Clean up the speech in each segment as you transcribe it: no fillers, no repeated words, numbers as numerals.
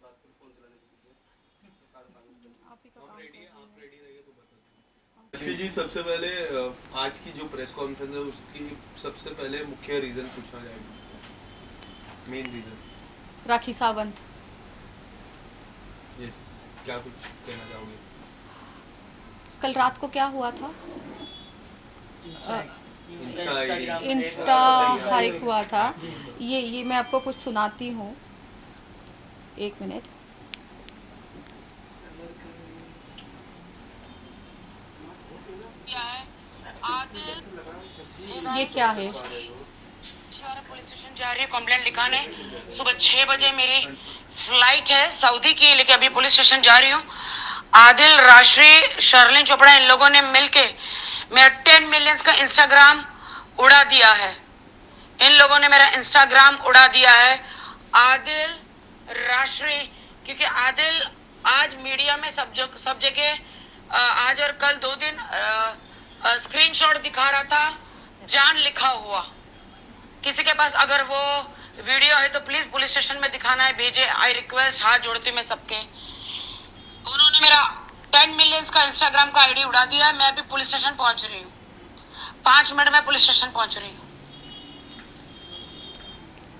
राशि जी, सबसे पहले आज की जो प्रेस कॉन्फ्रेंस है उसकी सबसे पहले मुख्य रीजन पूछा जाएगा, main reason. Rakhi Sawant. Yes, क्या कुछ कहना चाहोगे? कल रात को क्या हुआ था? इंस्टा हाइक हुआ था। ये मैं आपको कुछ सुनाती हूँ, एक मिनट। ये क्या है? पुलिस स्टेशन जा रही है कंप्लेंट लिखाने। सुबह 6 बजे मेरी फ्लाइट है सऊदी की, लेकिन अभी पुलिस स्टेशन जा रही हूँ। आदिल, राशि, शर्लिन चोपड़ा, इन लोगों ने मिलके मेरा 10 मिलियंस का इंस्टाग्राम उड़ा दिया है। इन लोगों ने मेरा इंस्टाग्राम उड़ा दिया है। आदिल, राशि, क्योंकि आदिल आज मीडिया में सब जगह आज और कल 2 दिन स्क्रीनशॉट दिखा रहा था, जान लिखा हुआ। किसी के पास अगर वो वीडियो है तो प्लीज पुलिस स्टेशन में दिखाना है, भेजे। आई रिक्वेस्ट, हाथ जोड़ती मैं सबके। उन्होंने मेरा 10 मिलियंस का इंस्टाग्राम का आईडी उड़ा दिया है। मैं अभी पुलिस स्टेशन पहुंच रही हूँ, 5 मिनट में पुलिस स्टेशन पहुंच रही हूँ।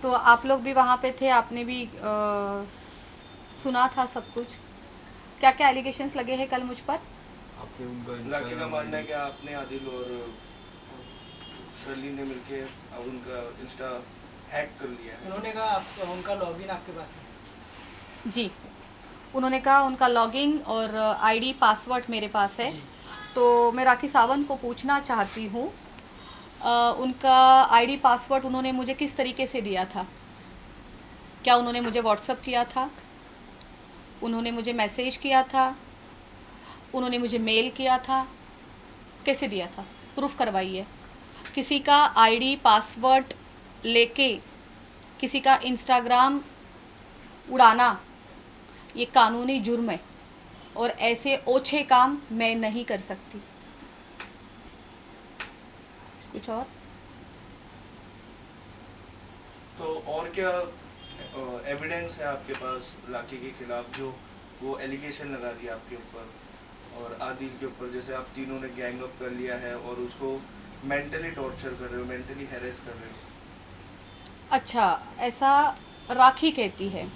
तो आप लोग भी वहाँ पे थे, आपने भी सुना था सब कुछ। क्या क्या एलिगेशंस लगे हैं कल मुझ पर? आपने उनका राखी का मानना है कि आपने आदिल और शर्लिन ने मिलके अब उनका इंस्टा हैक कर लिया है। उन्होंने कहा उनका लॉगिन आपके पास है। जी, उन्होंने कहा उनका लॉगिन और आईडी पासवर्ड मेरे पास है। तो मैं राखी सावंत को पूछना चाहती हूँ, उनका आईडी पासवर्ड उन्होंने मुझे किस तरीके से दिया था? क्या उन्होंने मुझे व्हाट्सअप किया था? उन्होंने मुझे मैसेज किया था? उन्होंने मुझे मेल किया था? कैसे दिया था? प्रूफ करवाइए। किसी का आईडी पासवर्ड लेके किसी का इंस्टाग्राम उड़ाना ये कानूनी जुर्म है, और ऐसे ओछे काम मैं नहीं कर सकती। कुछ और? तो और क्या एविडेंस है आपके पास राखी के खिलाफ, जो वो एलिगेशन लगा दिया आपके ऊपर और आदिल के ऊपर? जैसे आप तीनों ने गैंग अप कर लिया है और उसको मेंटली टॉर्चर कर रहे हो, मेंटली हैरेस कर रहे हो। अच्छा, ऐसा राखी कहती है।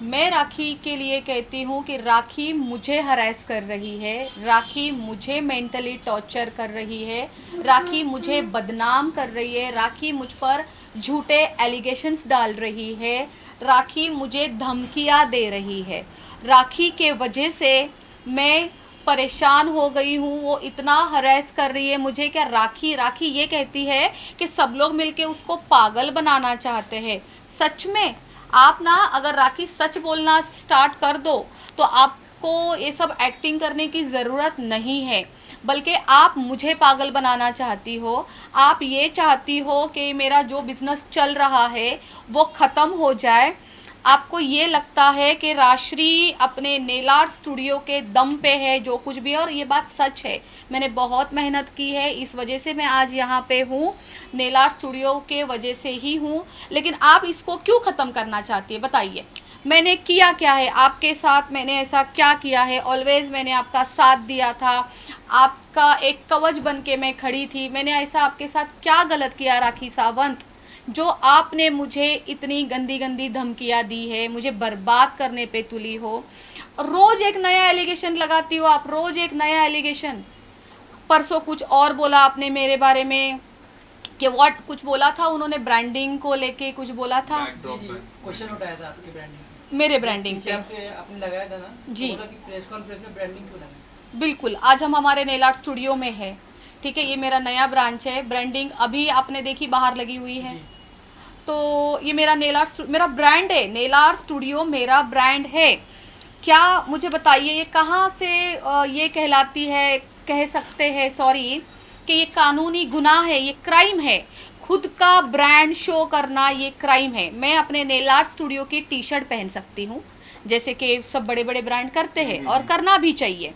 मैं राखी के लिए कहती हूँ कि राखी मुझे हरास कर रही है, राखी मुझे मेंटली टॉर्चर कर रही है, राखी मुझे बदनाम कर रही है, राखी मुझ पर झूठे एलिगेशंस डाल रही है, राखी मुझे धमकियाँ दे रही है। राखी के वजह से मैं परेशान हो गई हूँ। वो इतना हरास कर रही है मुझे। क्या राखी ये कहती है कि सब लोग मिलके उसको पागल बनाना चाहते हैं। सच में आप ना, अगर राखी सच बोलना स्टार्ट कर दो तो आपको ये सब एक्टिंग करने की ज़रूरत नहीं है, बल्कि आप मुझे पागल बनाना चाहती हो। आप ये चाहती हो कि मेरा जो बिज़नेस चल रहा है वो ख़त्म हो जाए। आपको ये लगता है कि राश्री अपने नेल आर्ट स्टूडियो के दम पे है जो कुछ भी है, और ये बात सच है। मैंने बहुत मेहनत की है, इस वजह से मैं आज यहाँ पे हूँ, नेल आर्ट स्टूडियो के वजह से ही हूँ। लेकिन आप इसको क्यों ख़त्म करना चाहती है, बताइए। मैंने किया क्या है आपके साथ? मैंने ऐसा क्या किया है? ऑलवेज़ मैंने आपका साथ दिया था, आपका एक कवच बन के मैं खड़ी थी। मैंने ऐसा आपके साथ क्या गलत किया राखी सावंत, जो आपने मुझे इतनी गंदी गंदी धमकियाँ दी है, मुझे बर्बाद करने पे तुली हो? रोज़ एक नया एलिगेशन लगाती हो आप, रोज़ एक नया एलिगेशन। परसों कुछ और बोला आपने मेरे बारे में कि व्हाट कुछ बोला था उन्होंने, ब्रांडिंग को लेके कुछ बोला था। क्वेश्चन उठाया था आपके ब्रांडिंग, मेरे ब्रांडिंग पे आपने लगाया था ना जी, बोला कि प्रेस कॉन्फ्रेंस में ब्रांडिंग क्यों लगाया? बिल्कुल। आज हम हमारे नेल आर्ट स्टूडियो में है, ठीक है, ये मेरा नया ब्रांच है। ब्रांडिंग अभी आपने देखी बाहर लगी हुई है। तो ये मेरा नेल आर्ट, मेरा ब्रांड है, नेल आर्ट स्टूडियो मेरा ब्रांड है। क्या मुझे बताइए, ये कहाँ से ये कहलाती है, कह सकते हैं सॉरी, कि ये कानूनी गुनाह है, ये क्राइम है। खुद का ब्रांड शो करना ये क्राइम है। मैं अपने नेल आर्ट स्टूडियो की टी शर्ट पहन सकती हूँ, जैसे कि सब बड़े बड़े ब्रांड करते हैं, और करना भी चाहिए।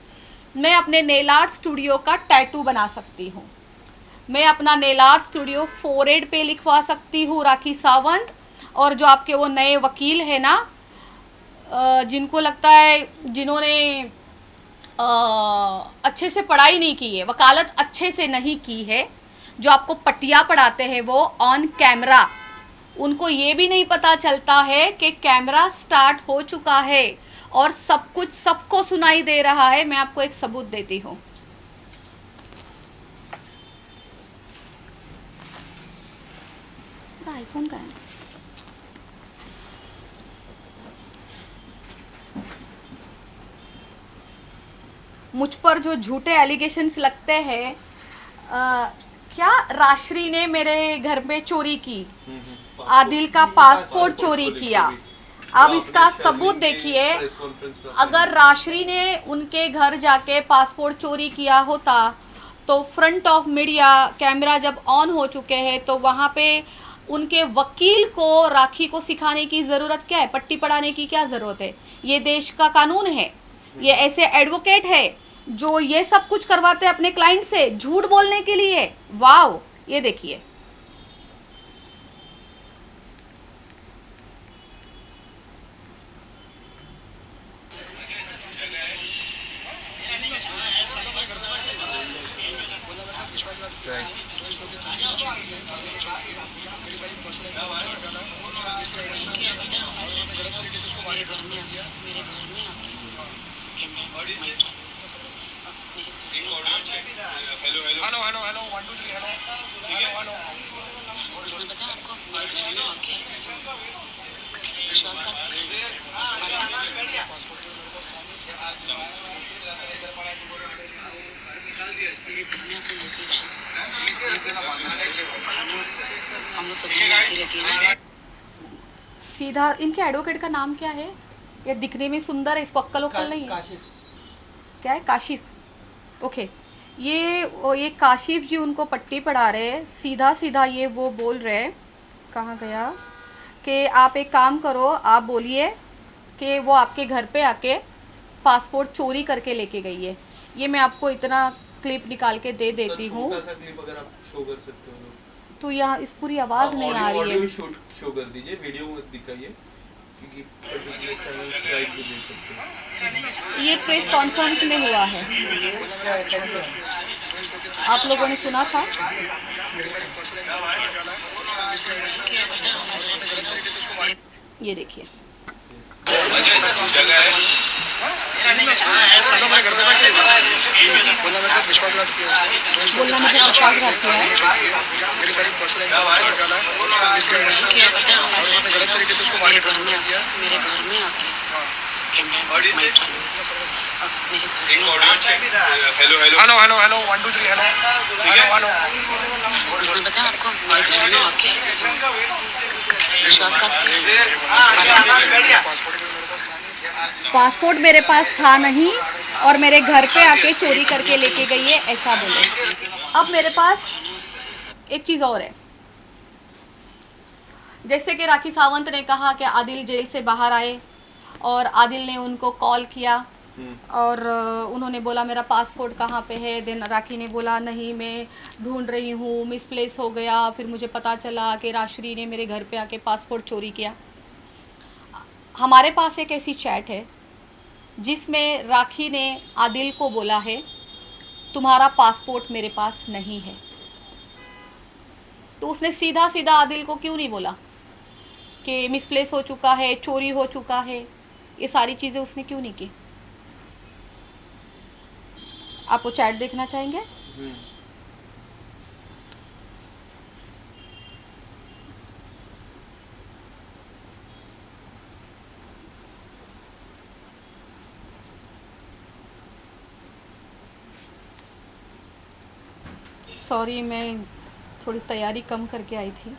मैं अपने नेल आर्ट स्टूडियो का टैटू बना सकती हूँ। मैं अपना नेल आर्ट स्टूडियो फोरहेड पे लिखवा सकती हूँ राखी सावंत। और जो आपके वो नए वकील है ना, जिनको लगता है, जिन्होंने अच्छे से पढ़ाई नहीं की है, वकालत अच्छे से नहीं की है, जो आपको पटिया पढ़ाते हैं वो ऑन कैमरा, उनको ये भी नहीं पता चलता है कि कैमरा स्टार्ट हो चुका है और सब कुछ सबको सुनाई दे रहा है। मैं आपको एक सबूत देती हूँ। आईफोन का है। मुझ पर जो झूठे एलिगेशंस लगते हैं, क्या राश्री ने मेरे घर में चोरी की, आदिल का पासपोर्ट चोरी किया। अब इसका सबूत देखिए, अगर राश्री ने उनके घर जाके पासपोर्ट चोरी किया होता तो फ्रंट ऑफ मीडिया कैमरा जब ऑन हो चुके हैं तो वहाँ पे उनके वकील को राखी को सिखाने की ज़रूरत क्या है, पट्टी पढ़ाने की क्या ज़रूरत है। ये देश का कानून है, ये ऐसे एडवोकेट है जो ये सब कुछ करवाते हैं अपने क्लाइंट से झूठ बोलने के लिए। वाव, ये देखिए। Hello hello hello 1 2 3 hello hello hello उसने बताया आपको मेरे घर में आके विश्वासघात सीधा इनके एडवोकेट का नाम क्या है? ये दिखने में सुंदर है, इसको अक्कल उक्कल नहीं है। काशिफ। क्या है? काशिफ। ओके, ये काशिफ जी उनको पट्टी पढ़ा रहे हैं। सीधा सीधा ये वो बोल रहे हैं, कहाँ गया, कि आप एक काम करो, आप बोलिए कि वो आपके घर पे आके पासपोर्ट चोरी करके लेके गई है। ये मैं आपको इतना क्लिप निकाल के दे देती हूँ। छोटा सा क्लिप अगर आप शो कर सकते हो तो यहाँ इस पूरी आवाज़ नहीं आ रही है। ऑडियो शो कर दीजिए, वीडियो मत दिखाइए क्योंकि राइट भी दे सकते हैं। ये प्रेस कॉन्फ्रेंस में हुआ है, आप लोगों ने सुना था। ये देखिए, बोलना मुझे विश्वासघात किया है। मेरे सारी पर्सनल इन्फॉर्मेशन डाला उसने गलत तरीके से उसको मेरे घर में आके hello hello hello hello hello 1 2 3 hello hello hello उसने बताया आपको मेरे घर में आके विश्वासघात किया। पासपोर्ट मेरे पास था नहीं और मेरे घर पे आके चोरी करके लेके गई है, ऐसा बोले। अब मेरे पास एक चीज़ और है, जैसे कि राखी सावंत ने कहा कि आदिल जेल से बाहर आए और आदिल ने उनको कॉल किया और उन्होंने बोला मेरा पासपोर्ट कहाँ पे है। देन राखी ने बोला नहीं, मैं ढूंढ रही हूँ, मिसप्लेस हो गया। फिर मुझे पता चला कि राश्री ने मेरे घर पे आके पासपोर्ट चोरी किया। हमारे पास एक ऐसी चैट है जिसमें राखी ने आदिल को बोला है तुम्हारा पासपोर्ट मेरे पास नहीं है। तो उसने सीधा सीधा आदिल को क्यों नहीं बोला कि मिसप्लेस हो चुका है, चोरी हो चुका है? ये सारी चीज़ें उसने क्यों नहीं की? आप वो चैट देखना चाहेंगे? सॉरी, मैं थोड़ी तैयारी कम करके आई थी।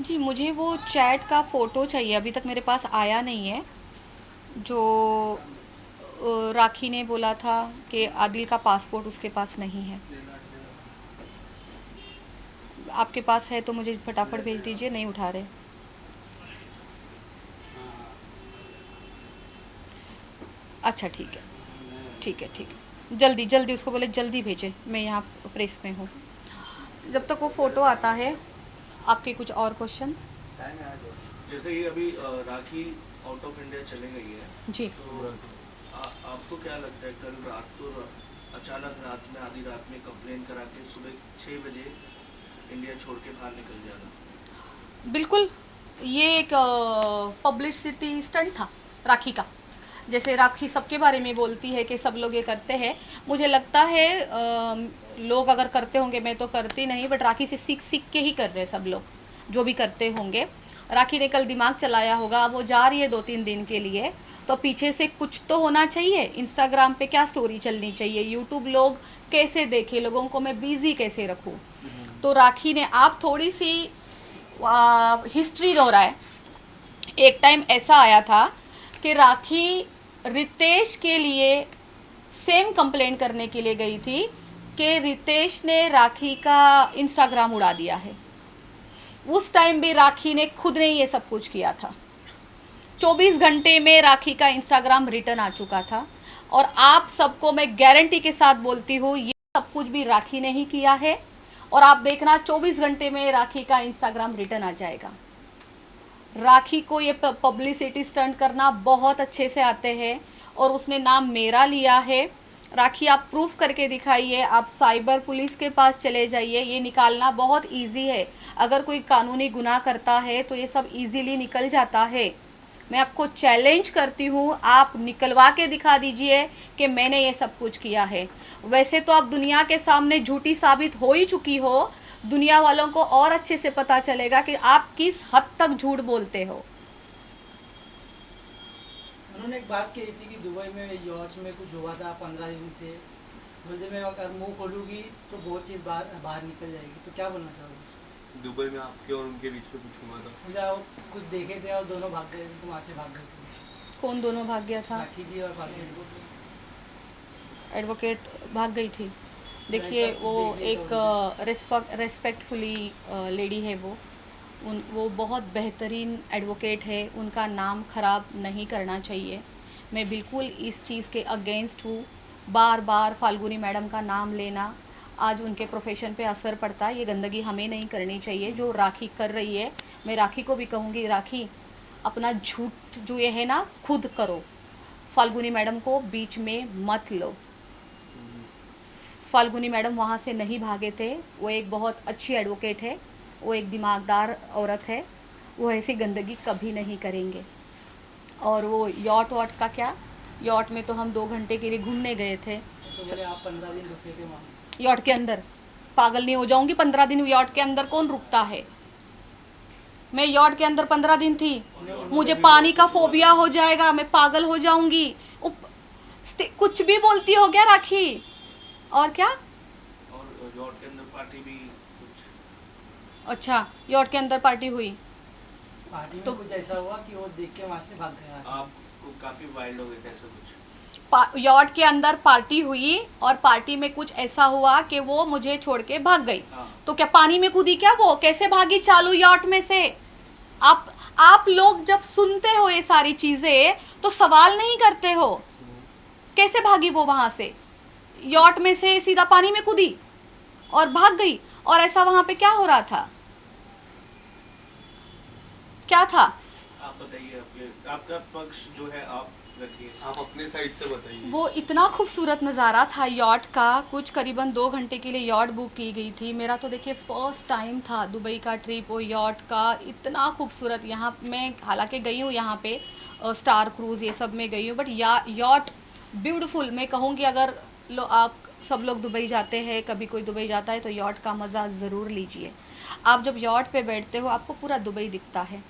जी, मुझे वो चैट का फ़ोटो चाहिए, अभी तक मेरे पास आया नहीं है। जो राखी ने बोला था कि आदिल का पासपोर्ट उसके पास नहीं है। आपके पास है तो मुझे फटाफट भेज दीजिए, नहीं उठा रहे। अच्छा ठीक है, ठीक है, ठीक है। जल्दी जल्दी उसको बोले जल्दी भेजे, मैं यहाँ प्रेस में हूँ। जब तक वो फ़ोटो आता है, आपके कुछ और क्वेश्चन? जैसे कि अभी राखी आउट ऑफ इंडिया चले गई है, जी। तो आपको क्या लगता है कल रात को अचानक रात में आधी रात में कंप्लेन करा के सुबह 6 बजे इंडिया छोड़ के बाहर निकल जाना? बिल्कुल, ये एक पब्लिसिटी स्टंट था राखी का। जैसे राखी सबके बारे में बोलती है कि सब लोग ये करते हैं, मुझे लगता है लोग अगर करते होंगे, मैं तो करती नहीं, बट राखी से सीख सीख के ही कर रहे हैं सब लोग, जो भी करते होंगे। राखी ने कल दिमाग चलाया होगा, अब वो जा रही है 2-3 दिन के लिए, तो पीछे से कुछ तो होना चाहिए। इंस्टाग्राम पे क्या स्टोरी चलनी चाहिए, यूट्यूब लोग कैसे देखे, लोगों को मैं बिजी कैसे रखूं। तो राखी ने, आप थोड़ी सी हिस्ट्री दोहराए। एक टाइम ऐसा आया था कि राखी रितेश के लिए सेम कंप्लेंट करने के लिए गई थी कि रितेश ने राखी का इंस्टाग्राम उड़ा दिया है। उस टाइम भी राखी ने खुद ने ये सब कुछ किया था। 24 घंटे में राखी का इंस्टाग्राम रिटर्न आ चुका था, और आप सबको मैं गारंटी के साथ बोलती हूँ ये सब कुछ भी राखी ने ही किया है। और आप देखना 24 घंटे में राखी का इंस्टाग्राम रिटर्न आ जाएगा। राखी को ये पब्लिसिटी स्टंट करना बहुत अच्छे से आते हैं, और उसने नाम मेरा लिया है। राखी, आप प्रूफ करके दिखाइए, आप साइबर पुलिस के पास चले जाइए, ये निकालना बहुत इजी है। अगर कोई कानूनी गुनाह करता है तो ये सब इजीली निकल जाता है। मैं आपको चैलेंज करती हूँ, आप निकलवा के दिखा दीजिए कि मैंने ये सब कुछ किया है। वैसे तो आप दुनिया के सामने झूठी साबित हो ही चुकी हो, दुनिया वालों को और अच्छे से पता चलेगा कि आप किस हद तक झूठ बोलते हो। उन्होंने एक बात कही थी कि दुबई में यॉच में कुछ हुआ था, 15 दिन थे, बोलते मैं अगर मुंह खोलूंगी तो बहुत चीज़ बाहर निकल जाएगी। तो क्या बोलना चाहोगे? दुबई में आपके और उनके बीच में कुछ हुआ था? मुझे वो कुछ देखे थे और दोनों भाग गए थे, तो वहाँ से भाग गए थे। कौन दोनों भाग गया था? राखी जी और भाग गए। एडवोकेट भाग गई थी। देखिए, वो एक रेस्पेक्टफुली लेडी है, वो बहुत बेहतरीन एडवोकेट है, उनका नाम ख़राब नहीं करना चाहिए। मैं बिल्कुल इस चीज़ के अगेंस्ट हूँ। बार बार फाल्गुनी मैडम का नाम लेना आज उनके प्रोफेशन पे असर पड़ता है, ये गंदगी हमें नहीं करनी चाहिए जो राखी कर रही है। मैं राखी को भी कहूँगी, राखी अपना झूठ जो ये है ना खुद करो, फाल्गुनी मैडम को बीच में मत लो। फाल्गुनी मैडम वहाँ से नहीं भागे थे, वो एक बहुत अच्छी एडवोकेट है, वो एक दिमागदार औरत है, वो ऐसी गंदगी कभी नहीं करेंगे। और वो यॉट वॉट का क्या, यॉट में तो हम 2 घंटे के लिए घूमने गए थे। तो बोले आप 15 दिन रुके थे वहाँ। यॉट के अंदर पागल नहीं हो जाऊंगी? 15 दिन यॉट के अंदर कौन रुकता है? मैं यॉट के अंदर 15 दिन थी, मुझे पानी का फोबिया हो जाएगा, मैं पागल हो जाऊंगी। कुछ भी बोलती हो क्या राखी? और क्या? और यॉट के अंदर पार्टी भी कुछ? अच्छा, यॉट के अंदर पार्टी हुई? पार्टी में तो कुछ ऐसा हुआ कि वो देख के वहाँ से भाग गया। आपको काफी वाइल्ड हो गए थे ऐसा कुछ? यॉट के अंदर पार्टी हुई और पार्टी में कुछ ऐसा हुआ कि वो मुझे छोड़ के भाग गई। हाँ। तो क्या पानी में कूदी क्या? वो कैसे भागी चालू यॉट में से? आप लोग जब सुनते हो ये सारी चीजें तो सवाल नहीं करते हो, कैसे भागी वो वहां से? यॉट में से सीधा पानी में कूदी और भाग गई। और ऐसा वहां पे क्या हो रहा था? क्या था? आप बताइए, आपका पक्ष जो है आप रखिए, आप अपने साइड से बताइए। वो इतना खूबसूरत नज़ारा था यॉट का, कुछ करीबन 2 घंटे के लिए यॉट बुक की गई थी। मेरा तो देखिए फर्स्ट टाइम था दुबई का ट्रिप, वो यॉट का इतना खूबसूरत। यहाँ मैं हालांकि गई हूँ यहाँ पे स्टार क्रूज़ ये सब में गई हूँ, बट यॉट ब्यूटीफुल। मैं कहूँगी अगर आप सब लोग दुबई जाते हैं, कभी कोई दुबई जाता है तो यॉट का मज़ा ज़रूर लीजिए। आप जब यॉट पे बैठते हो आपको पूरा दुबई दिखता है,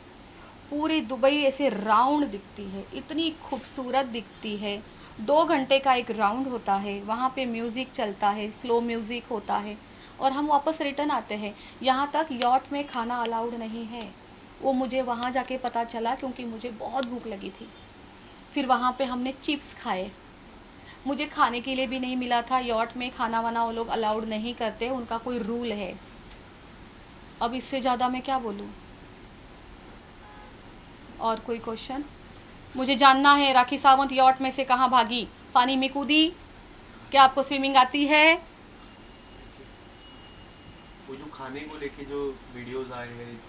पूरी दुबई ऐसे राउंड दिखती है, इतनी खूबसूरत दिखती है। 2 घंटे का एक राउंड होता है, वहाँ पे म्यूज़िक चलता है, स्लो म्यूज़िक होता है, और हम वापस रिटर्न आते हैं। यहाँ तक यॉट में खाना अलाउड नहीं है। वो मुझे वहाँ जाके पता चला, क्योंकि मुझे बहुत भूख लगी थी। फिर वहाँ पे हमने चिप्स खाए, मुझे खाने के लिए भी नहीं मिला था। यॉट में खाना वाना वो लोग अलाउड नहीं करते, उनका कोई रूल है। अब इससे ज़्यादा मैं क्या बोलूँ? और कोई क्वेश्चन? मुझे जानना है राखी सावंत यॉट में से कहाँ भागी? पानी में कूदी? क्या आपको स्विमिंग आती है? वो जो खाने को लेके जो वीडियोस आए हैं,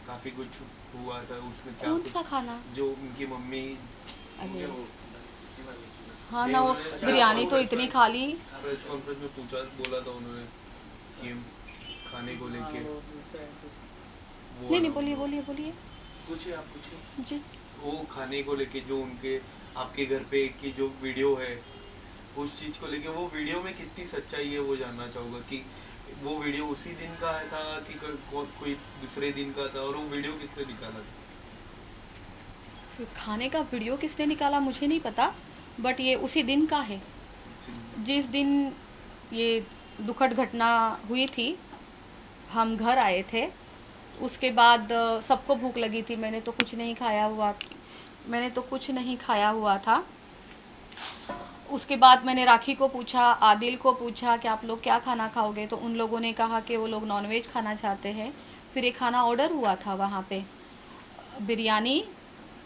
काफी कुछ हुआ था उसमें, क्या कौन कुछ- सा खाना? जो उनकी मम्मी अरे वो- हाँ नहीं, ना, वो उन्होंने- बिरयानी तो इतनी खा ली। प्रेस कॉन्फ्रेंस में बोला था उन्होंने कि खाने को लेके हाँ, वो दूसरा है। वो नहीं नहीं, वाला- बोलिए बोलिए बोलिए पूछिए, आप पूछिए। जी। वो खाने को लेके जो उनके आपके घर पे की जो वीडियो है, उस चीज को लेके, वो वीडियो में कितनी सच्चाई है वो जानना चाहूँगा कि वो वीडियो उसी दिन का था कि कोई दूसरे दिन का था, और वो वीडियो किसने निकाला था? फिर खाने का वीडियो किसने निकाला मुझे नहीं पता, बट ये उसी दिन का है जिस दिन ये दुखद घटना हुई थी। हम घर आए थे, उसके बाद सबको भूख लगी थी। मैंने तो कुछ नहीं खाया हुआ था। उसके बाद मैंने राखी को पूछा, आदिल को पूछा कि आप लोग क्या खाना खाओगे, तो उन लोगों ने कहा कि वो लोग नॉनवेज खाना चाहते हैं। फिर एक खाना ऑर्डर हुआ था वहाँ पे, बिरयानी।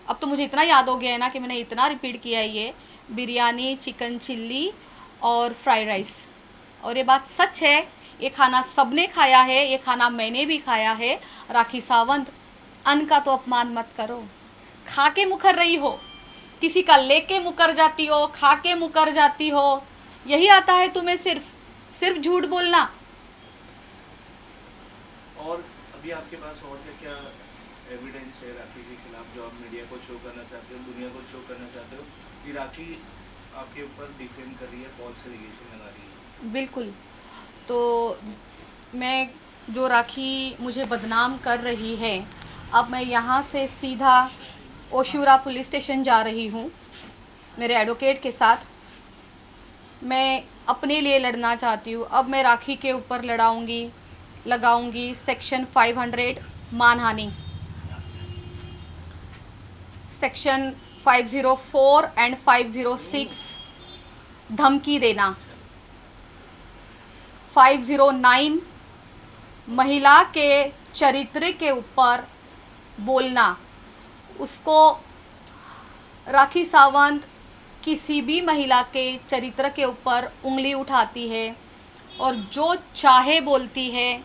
अब तो मुझे इतना याद हो गया है ना कि मैंने इतना रिपीट किया है ये, बिरयानी, चिकन चिल्ली और फ्राइड राइस। और ये बात सच है, ये खाना सबने खाया है, ये खाना मैंने भी खाया है। राखी सावंत, अन्न का तो अपमान मत करो। खा के मुकर रही हो, किसी का लेके मुकर जाती हो, खा के मुकर जाती हो, यही आता है तुम्हें सिर्फ झूठ बोलना। और अभी आपके पास और क्या क्या एविडेंस है राखी के खिलाफ जो आप मीडिया को शो करना चाहते हो, दुनिया को शो करना चाहते हो कि राखी आपके ऊपर डिफेम कर रही है, फॉल्स एलिगेशन लगा रही है? बिल्कुल। तो मैं जो राखी मुझे बदनाम कर रही है, अब मैं यहाँ से सीधा ओशूरा पुलिस स्टेशन जा रही हूँ मेरे एडवोकेट के साथ। मैं अपने लिए लड़ना चाहती हूँ। अब मैं राखी के ऊपर लगाऊंगी सेक्शन 500 मानहानि, सेक्शन 504 एंड 506 धमकी देना, 509 महिला के चरित्र के ऊपर बोलना। उसको राखी सावंत किसी भी महिला के चरित्र के ऊपर उंगली उठाती है और जो चाहे बोलती है,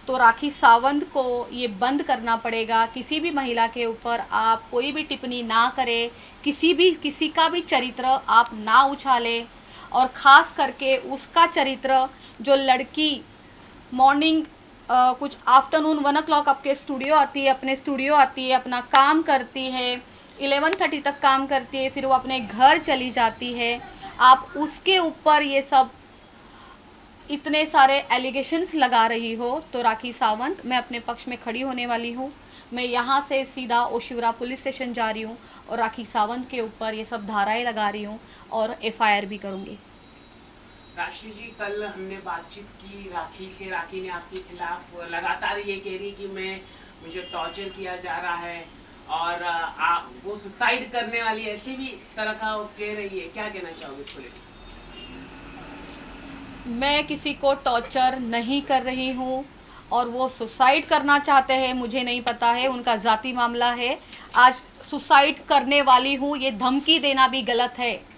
तो राखी सावंत को ये बंद करना पड़ेगा। किसी भी महिला के ऊपर आप कोई भी टिप्पणी ना करें, किसी का भी चरित्र आप ना उछालें, और ख़ास करके उसका चरित्र जो लड़की मॉर्निंग कुछ आफ्टरनून 1 o'clock आपके स्टूडियो आती है, अपने स्टूडियो आती है, अपना काम करती है, 11:30 तक काम करती है, फिर वो अपने घर चली जाती है। आप उसके ऊपर ये सब इतने सारे एलिगेशंस लगा रही हो, तो राखी सावंत, मैं अपने पक्ष में खड़ी होने वाली हूँ। मैं यहाँ से सीधा ओशूरा पुलिस स्टेशन जा रही हूँ और राखी सावंत के ऊपर ये सब धाराएं लगा रही हूँ और FIR भी करूँगी। राशि जी, कल हमने बातचीत की राखी से। राखी ने आपके खिलाफ लगातार ये कह रही कि मुझे टॉर्चर किया जा रहा है और वो सुसाइड करने वाली, ऐसे भी इस तरह का वो कह रही है। क्या कहना चाहोगे इसको लेकर? मैं किसी को टॉर्चर नहीं कर रही हूँ और वो सुसाइड करना चाहते हैं, मुझे नहीं पता है, उनका ज़ाती मामला है। आज सुसाइड करने वाली हूँ, ये धमकी देना भी गलत है।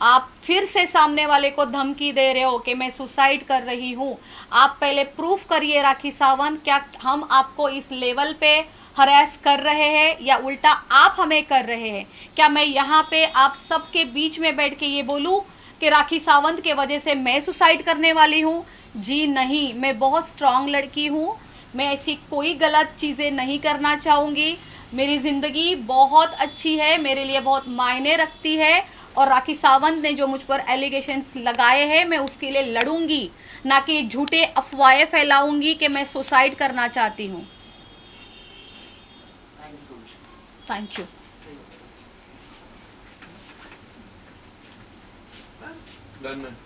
आप फिर से सामने वाले को धमकी दे रहे हो कि मैं सुसाइड कर रही हूँ। आप पहले प्रूफ करिए राखी सावंत, क्या हम आपको इस लेवल पे हरास कर रहे हैं या उल्टा आप हमें कर रहे हैं? क्या मैं यहाँ पे आप सबके बीच में बैठ के ये बोलूँ कि राखी सावंत के वजह से मैं सुसाइड करने वाली हूँ? जी नहीं, मैं बहुत स्ट्रांग लड़की हूँ, मैं ऐसी कोई गलत चीज़ें नहीं करना चाहूँगी। मेरी ज़िंदगी बहुत अच्छी है, मेरे लिए बहुत मायने रखती है, और राखी सावंत ने जो मुझ पर एलिगेशंस लगाए हैं, मैं उसके लिए लड़ूंगी, ना कि झूठे अफवाहें फैलाऊंगी कि मैं सुसाइड करना चाहती हूँ। Thank you. डन।